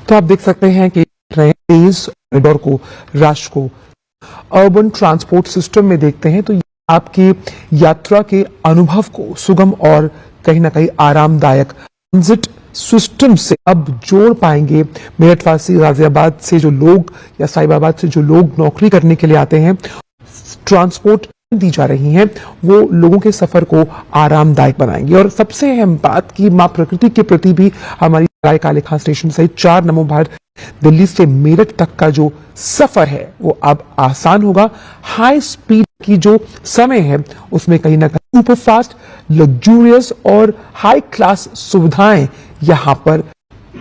तो आप देख सकते हैं कि इस कॉरिडोर को, राष्ट्र को अर्बन ट्रांसपोर्ट सिस्टम में देखते हैं तो आपकी यात्रा के अनुभव को सुगम और कहीं ना कहीं आरामदायक ट्रांजिट सिस्टम से अब जोड़ पाएंगे। मेरठवासी, गाजियाबाद से जो लोग या साहिबाबाद से जो लोग नौकरी करने के लिए आते हैं, ट्रांसपोर्ट दी जा रही हैं, वो लोगों के सफर को आरामदायक बनाएंगी। और सबसे अहम बात कि मां प्रकृति के प्रति भी हमारी काले खान स्टेशन सहित 4 नमो भारत दिल्ली से मेरठ तक का जो सफर है वो अब आसान होगा। हाई स्पीड की जो समय है उसमें कहीं ना कहीं सुपर फास्ट, लग्जूरियस और हाई क्लास सुविधाएं यहां पर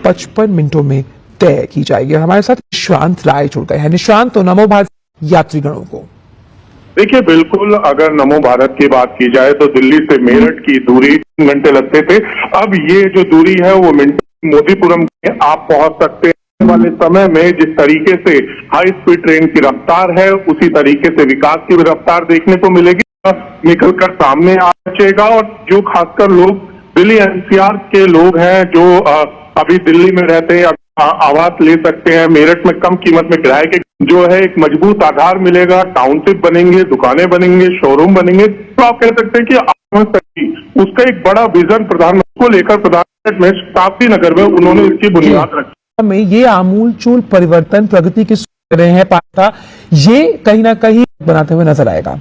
55 मिनटों में तय की जाएगी। और हमारे साथ निशांत राय जुड़ गए हैं। निशांत, तो नमो भारत यात्रीगणों को देखिए, बिल्कुल अगर नमो भारत की बात की जाए तो दिल्ली से मेरठ की दूरी 3 घंटे लगते थे। अब ये जो दूरी है वो मोदीपुरम में आप पहुंच सकते हैं। वाले समय में जिस तरीके से हाई स्पीड ट्रेन की रफ्तार है उसी तरीके से विकास की भी रफ्तार देखने को मिलेगी, निकलकर सामने आ बचेगा। और जो खासकर लोग दिल्ली एनसीआर के लोग हैं जो अभी दिल्ली में रहते हैं, आवास ले सकते हैं। मेरठ में कम कीमत में किराए के जो है एक मजबूत आधार मिलेगा, टाउनशिप बनेंगे, दुकानें बनेंगे, शोरूम बनेंगे। तो आप कह सकते हैं कि उसका एक बड़ा विजन प्रधानमंत्री को लेकर प्रधानमंत्री में शताब्दी नगर में उन्होंने इसकी बुनियाद रखी। में ये आमूलचूल परिवर्तन प्रगति की रहे हैं पाता, ये कहीं ना कहीं बनाते हुए नजर आएगा।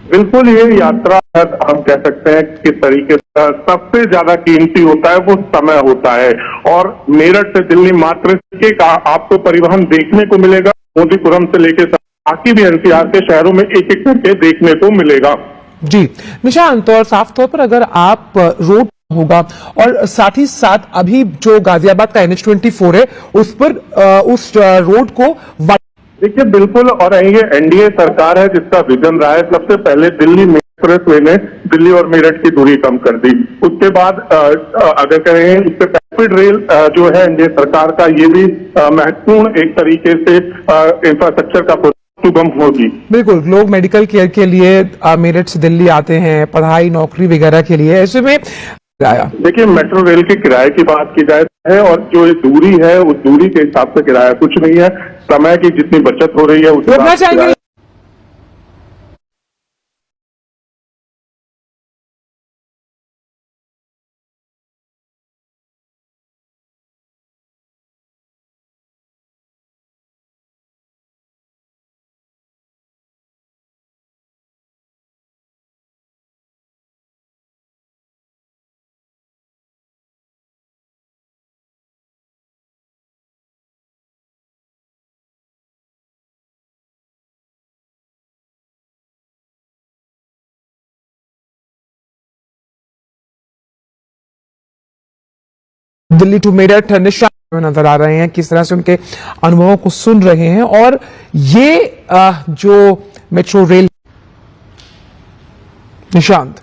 बिल्कुल, ये यात्रा हम कह सकते हैं किस तरीके से सबसे ज्यादा कीमती होता है वो समय होता है। और मेरठ से दिल्ली मात्र का आपको परिवहन देखने को मिलेगा। मोदीपुरम से लेकर बाकी भी एनसीआर के शहरों में एक एक करके देखने को मिलेगा। जी निशांत, और साफ तौर पर अगर आप रोड होगा और साथ ही साथ अभी जो गाजियाबाद का NH24 है उस पर उस रोड को देखिए, बिल्कुल, और ये एनडीए सरकार है जिसका विजन रहा है। सबसे पहले दिल्ली एक्सप्रेसवे ने दिल्ली और मेरठ की दूरी कम कर दी। उसके बाद अगर कहें उससे रैपिड रेल जो है एनडीए सरकार का, ये भी महत्वपूर्ण एक तरीके से इंफ्रास्ट्रक्चर का सुगम होगी। बिल्कुल, लोग मेडिकल केयर के लिए मेरठ से दिल्ली आते हैं, पढ़ाई नौकरी वगैरह के लिए। ऐसे में देखिए, मेट्रो रेल के किराए की बात की जाए है और जो ये दूरी है उस दूरी के हिसाब से किराया कुछ नहीं है। समय की जितनी बचत हो रही है उससे दिल्ली टू मेरठ निशान नजर आ रहे हैं, किस तरह से उनके अनुभवों को सुन रहे हैं। और ये जो मेट्रो रेल निशांत,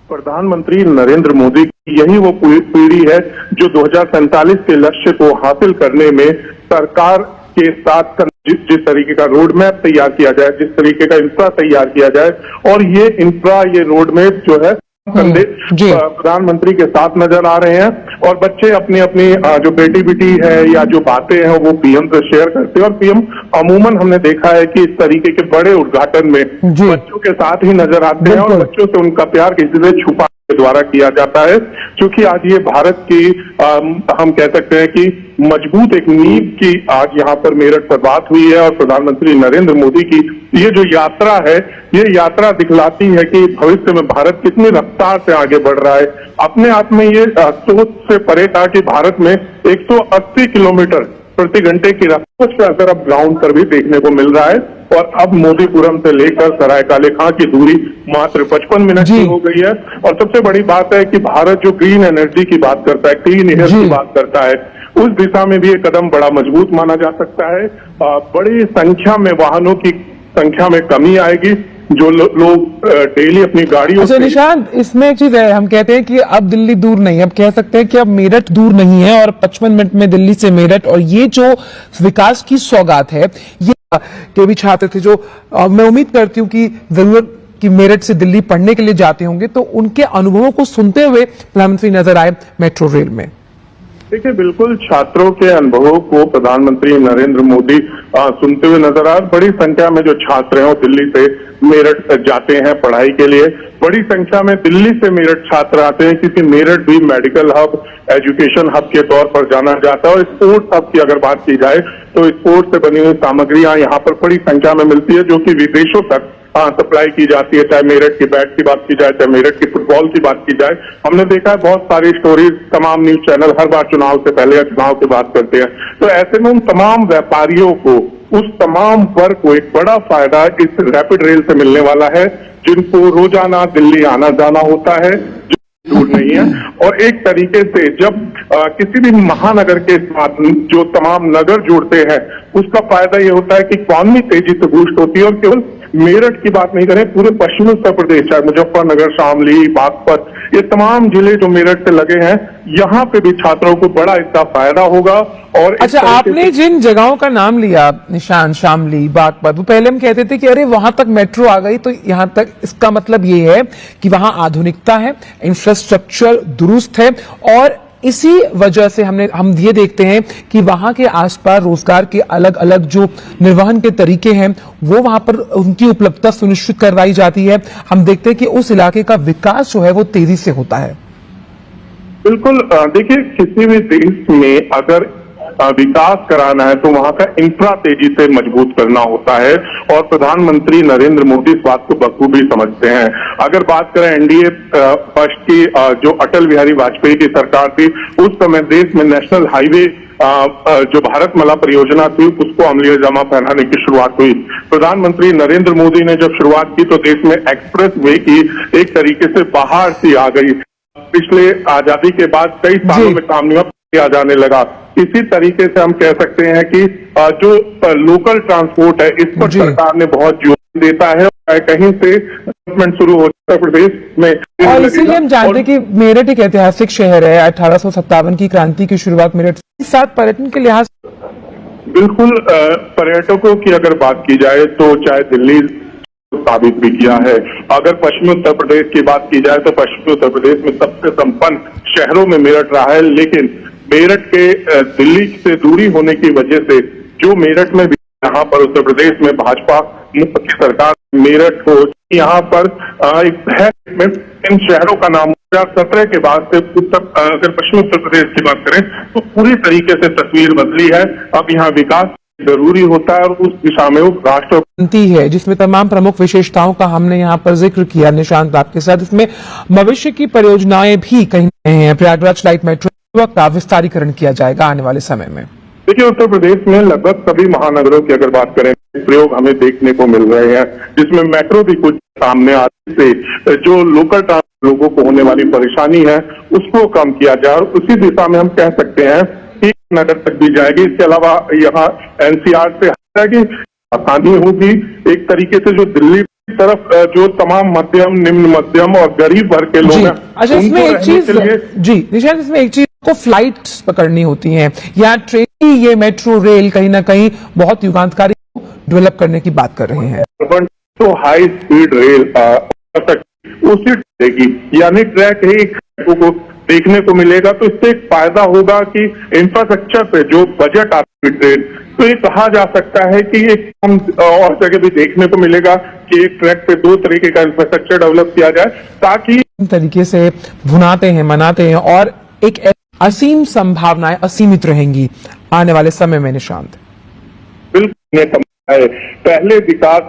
प्रधानमंत्री नरेंद्र मोदी की यही वो पीढ़ी है जो 2047 के लक्ष्य को हासिल करने में सरकार के साथ जिस तरीके का रोड मैप तैयार किया जाए, जिस तरीके का इंफ्रा तैयार किया जाए, और ये इंफ्रा, ये रोड मैप जो है प्रधानमंत्री के साथ नजर आ रहे हैं। और बच्चे अपनी अपनी जो क्रिएटिविटी है या जो बातें हैं वो पीएम से शेयर करते हैं। और पीएम अमूमन हमने देखा है कि इस तरीके के बड़े उद्घाटन में बच्चों के साथ ही नजर आते हैं और बच्चों से उनका प्यार किसी से छुपा के द्वारा किया जाता है। क्योंकि आज ये भारत की हम कह सकते हैं कि मजबूत एक नींव की आज यहाँ पर मेरठ पर बात हुई है। और प्रधानमंत्री नरेंद्र मोदी की ये जो यात्रा है, ये यात्रा दिखलाती है कि भविष्य में भारत कितनी रफ्तार से आगे बढ़ रहा है। अपने आप में ये सोच से परे था कि भारत में 180 किलोमीटर प्रति घंटे की रफ्तार का असर अब ग्राउंड पर भी देखने को मिल रहा है। और अब मोदीपुरम से लेकर सराय काले खां की दूरी मात्र 55 मिनट की हो गई है। और सबसे बड़ी बात है कि भारत जो ग्रीन एनर्जी की बात करता है, क्लीन एयर की बात करता है, उस दिशा में भी ये कदम बड़ा मजबूत माना जा सकता है। बड़ी संख्या में वाहनों की संख्या में कमी आएगी। जो लोग डेली अपनी गाड़ियों से निशांत, इसमें एक चीज है, हम कहते हैं कि अब दिल्ली दूर नहीं है, अब कह सकते हैं कि अब मेरठ दूर नहीं है और 55 मिनट में दिल्ली से मेरठ। और ये जो विकास की सौगात है, ये के भी छात्र थे जो मैं उम्मीद करती हूँ कि जरूरत कि मेरठ से दिल्ली पढ़ने के लिए जाते होंगे, तो उनके अनुभवों को सुनते हुए प्रधानमंत्री नजर आए मेट्रो रेल में। देखिए, बिल्कुल छात्रों के अनुभवों को प्रधानमंत्री नरेंद्र मोदी सुनते हुए नजर आ रहे। बड़ी संख्या में जो छात्र हैं वो दिल्ली से मेरठ जाते हैं पढ़ाई के लिए। बड़ी संख्या में दिल्ली से मेरठ छात्र आते हैं क्योंकि मेरठ भी मेडिकल हब, एजुकेशन हब के तौर पर जाना जाता है। और स्पोर्ट्स हब की अगर बात की जाए तो स्पोर्ट्स से बनी हुई सामग्रियां यहाँ पर बड़ी संख्या में मिलती है, जो कि विदेशों तक सप्लाई की जाती है। चाहे मेरठ की बैट की बात की जाए, चाहे मेरठ की फुटबॉल की बात की जाए। हमने देखा है बहुत सारी स्टोरीज, तमाम न्यूज चैनल हर बार चुनाव से पहले या चुनाव के बाद करते हैं। तो ऐसे में उन तमाम व्यापारियों को, उस तमाम वर्ग को एक बड़ा फायदा इस रैपिड रेल से मिलने वाला है, जिनको रोजाना दिल्ली आना जाना होता है, दूर नहीं है। और एक तरीके से जब किसी भी महानगर के साथ जो तमाम नगर जुड़ते हैं, उसका फायदा ये होता है कि इकॉनमी तेजी से बूस्ट होती है। और केवल मेरठ की बात नहीं करें, पूरे पश्चिमी उत्तर प्रदेश, चाहे मुजफ्फरनगर, शामली, बागपत, ये तमाम जिले जो मेरठ से लगे हैं, यहाँ पे भी छात्रों को बड़ा इसका फायदा होगा। और अच्छा, आपने जिन जगहों का नाम लिया, निशान, शामली, बागपत, वो पहले हम कहते थे कि अरे वहां तक मेट्रो आ गई, तो यहां तक इसका मतलब ये है कि वहां आधुनिकता है, इंफ्रास्ट्रक्चर दुरुस्त है। और इसी वजह से हम ये देखते हैं कि वहां के आसपास रोजगार के अलग अलग जो निर्वहन के तरीके हैं, वो वहां पर उनकी उपलब्धता सुनिश्चित करवाई जाती है। हम देखते हैं कि उस इलाके का विकास जो है वो तेजी से होता है। बिल्कुल, देखिए, किसी भी देश में अगर विकास कराना है तो वहां का इंफ्रा तेजी से मजबूत करना होता है। और प्रधानमंत्री नरेंद्र मोदी इस बात को बखूबी समझते हैं। अगर बात करें एनडीए फर्स्ट की, जो अटल बिहारी वाजपेयी की सरकार थी, उस समय देश में नेशनल हाईवे जो भारतमाला परियोजना थी, उसको अमली जामा पहनाने की शुरुआत हुई। प्रधानमंत्री नरेंद्र मोदी ने जब शुरुआत की तो देश में एक्सप्रेस वे की एक तरीके से बाहर सी आ गई। पिछले आजादी के बाद कई सालों में काम नहीं किया जाने लगा। इसी तरीके से हम कह सकते हैं कि जो लोकल ट्रांसपोर्ट है, इस पर सरकार ने बहुत जोर देता है। कहीं से डेवलपमेंट शुरू हो उत्तर प्रदेश में, और इसीलिए हम जानते हैं कि मेरठ एक ऐतिहासिक शहर है। 1857 की क्रांति की शुरुआत मेरठ के साथ पर्यटन के लिहाज। बिल्कुल, पर्यटकों की अगर बात की जाए तो चाहे दिल्ली साबित भी किया है। अगर पश्चिमी उत्तर प्रदेश की बात की जाए तो पश्चिमी उत्तर प्रदेश में सबसे संपन्न शहरों में मेरठ रहा है। लेकिन मेरठ के दिल्ली से दूरी होने की वजह से जो मेरठ में भी, यहाँ पर उत्तर प्रदेश में भाजपा की सरकार, मेरठ को यहाँ पर एक बहस में इन शहरों का नाम 2017 के बाद से अगर पश्चिमी उत्तर प्रदेश की बात करें तो पूरी तरीके से तस्वीर बदली है। अब यहाँ विकास जरूरी होता है और उस दिशा में राष्ट्र है, जिसमें तमाम प्रमुख विशेषताओं का हमने यहाँ पर जिक्र किया निशांत आपके साथ। इसमें भविष्य की परियोजनाएं भी कहीं हैं। प्रयागराज लाइट मेट्रो का विस्तारीकरण किया जाएगा आने वाले समय में। देखिए, उत्तर प्रदेश में लगभग सभी महानगरों की अगर बात करें, प्रयोग हमें देखने को मिल रहे हैं, जिसमें मेट्रो भी कुछ सामने आने से जो लोकल लोगों को होने वाली परेशानी है उसको कम किया जाए। और उसी दिशा में हम कह सकते हैं कि नगर तक भी जाएगी। इसके अलावा यहाँ एनसीआर से जाएगी, आसानी होगी। एक तरीके से जो दिल्ली की तरफ जो तमाम मध्यम, निम्न मध्यम और गरीब वर्ग के लोग हैं, अच्छा, इसमें एक चीज जी निशान, इसमें एक चीज को फ्लाइट्स पकड़नी होती हैं या ट्रेन, ये मेट्रो रेल कहीं ना कहीं बहुत युगांतकारी डेवलप करने की बात कर रहे हैं। तो हाई स्पीड रेल उसी देगी, यानी ट्रैक ही को देखने को मिलेगा। तो इससे एक फायदा होगा कि इंफ्रास्ट्रक्चर पे जो बजट आता है ट्रेन, तो ये कहा जा सकता है कि एक हम और जगह भी देखने को मिलेगा कि एक ट्रैक पे दो तरीके का इंफ्रास्ट्रक्चर डेवलप किया जाए, ताकि तरीके से भुनाते हैं, मनाते हैं और एक असीम संभावनाएं असीमित रहेंगी आने वाले समय में। निशांत, बिल्कुल, पहले विकास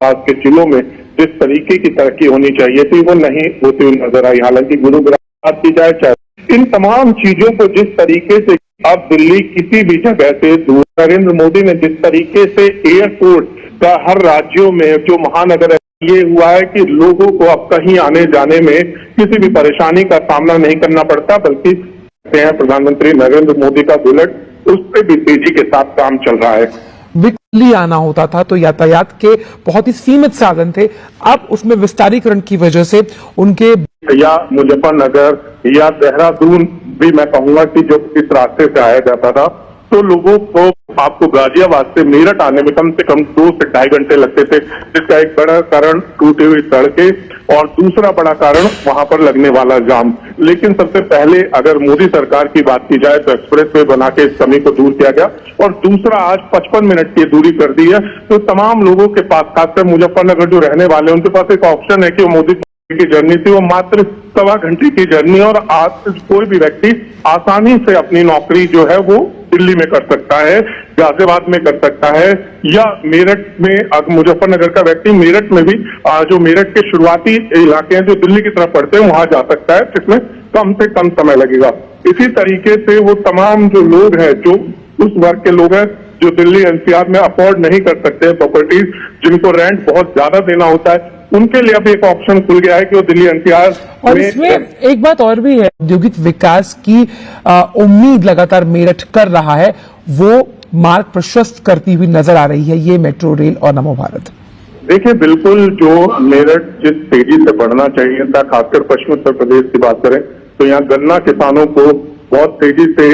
के जिलों में जिस तरीके की तरक्की होनी चाहिए थी वो नहीं होती हुई नजर आई। हालांकि गुरुग्राम की जाए, चाहे इन तमाम चीजों को जिस तरीके से अब दिल्ली किसी भी जगह से दूर, नरेंद्र मोदी ने जिस तरीके से एयरपोर्ट का हर राज्यों में जो महानगर है, ये हुआ है कि लोगों को अब कहीं आने जाने में किसी भी परेशानी का सामना नहीं करना पड़ता, बल्कि प्रधानमंत्री नरेंद्र मोदी का बुलेट, उस पर भी तेजी के साथ काम चल रहा है। दिल्ली आना होता था तो यातायात के बहुत ही सीमित साधन थे, अब उसमें विस्तारीकरण की वजह से उनके, या मुजफ्फरनगर या देहरादून भी मैं कहूंगा कि जो इस रास्ते से आया जाता था, तो लोगों को आपको गाजियाबाद से मेरठ आने में कम से कम 2 से 2.5 घंटे लगते थे, जिसका एक बड़ा कारण टूटी हुई सड़कें और दूसरा बड़ा कारण वहां पर लगने वाला जाम। लेकिन सबसे पहले अगर मोदी सरकार की बात की जाए तो एक्सप्रेस वे बना के इस कमी को दूर किया गया, और दूसरा आज 55 मिनट की दूरी कर दी है। तो तमाम लोगों के पास, खासकर मुजफ्फरनगर जो रहने वाले हैं, उनके पास एक ऑप्शन है कि वो मोदी की जर्नी थी वो मात्र 1.25 घंटे की जर्नी, और आज कोई भी व्यक्ति आसानी से अपनी नौकरी जो है वो दिल्ली में कर सकता है, गाजियाबाद में कर सकता है, या मेरठ में। अगर मुजफ्फरनगर का व्यक्ति मेरठ में भी जो मेरठ के शुरुआती इलाके हैं जो दिल्ली की तरफ पड़ते हैं वहां जा सकता है, जिसमें कम से कम समय लगेगा। इसी तरीके से वो तमाम जो लोग हैं, जो उस वर्ग के लोग हैं जो दिल्ली एनसीआर में अफोर्ड नहीं कर सकते हैं प्रॉपर्टीज, जिनको रेंट बहुत ज्यादा देना होता है, उनके लिए अब एक ऑप्शन खुल गया है कि वो दिल्ली एनसीआर और इसमें एक बात और भी है, औद्योगिक विकास की उम्मीद लगातार मेरठ कर रहा है, वो मार्ग प्रशस्त करती हुई नजर आ रही है ये मेट्रो रेल और नमो भारत। देखिए, बिल्कुल जो मेरठ जिस तेजी से बढ़ना चाहिए था, खासकर पश्चिम उत्तर प्रदेश की बात करें तो यहाँ गन्ना किसानों को बहुत तेजी से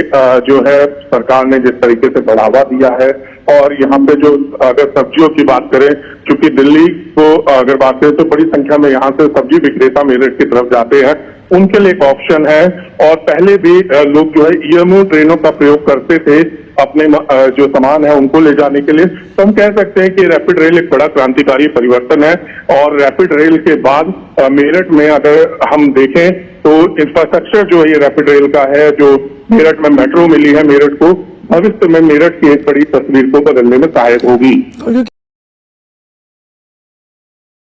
जो है सरकार ने जिस तरीके से बढ़ावा दिया है, और यहाँ पे जो अगर सब्जियों की बात करें, चूंकि दिल्ली को अगर बात करें तो बड़ी संख्या में यहाँ से सब्जी विक्रेता मेरठ की तरफ जाते हैं, उनके लिए एक ऑप्शन है। और पहले भी लोग जो है ईएमयू ट्रेनों का प्रयोग करते थे अपने जो सामान है उनको ले जाने के लिए। तो हम कह सकते हैं कि रैपिड रेल एक बड़ा क्रांतिकारी परिवर्तन है, और रैपिड रेल के बाद मेरठ में अगर हम देखें तो इंफ्रास्ट्रक्चर जो है ये रैपिड रेल का है, जो मेरठ में मेट्रो मिली है मेरठ को, भविष्य में मेरठ की एक बड़ी तस्वीर को बदलने में सहायक होगी।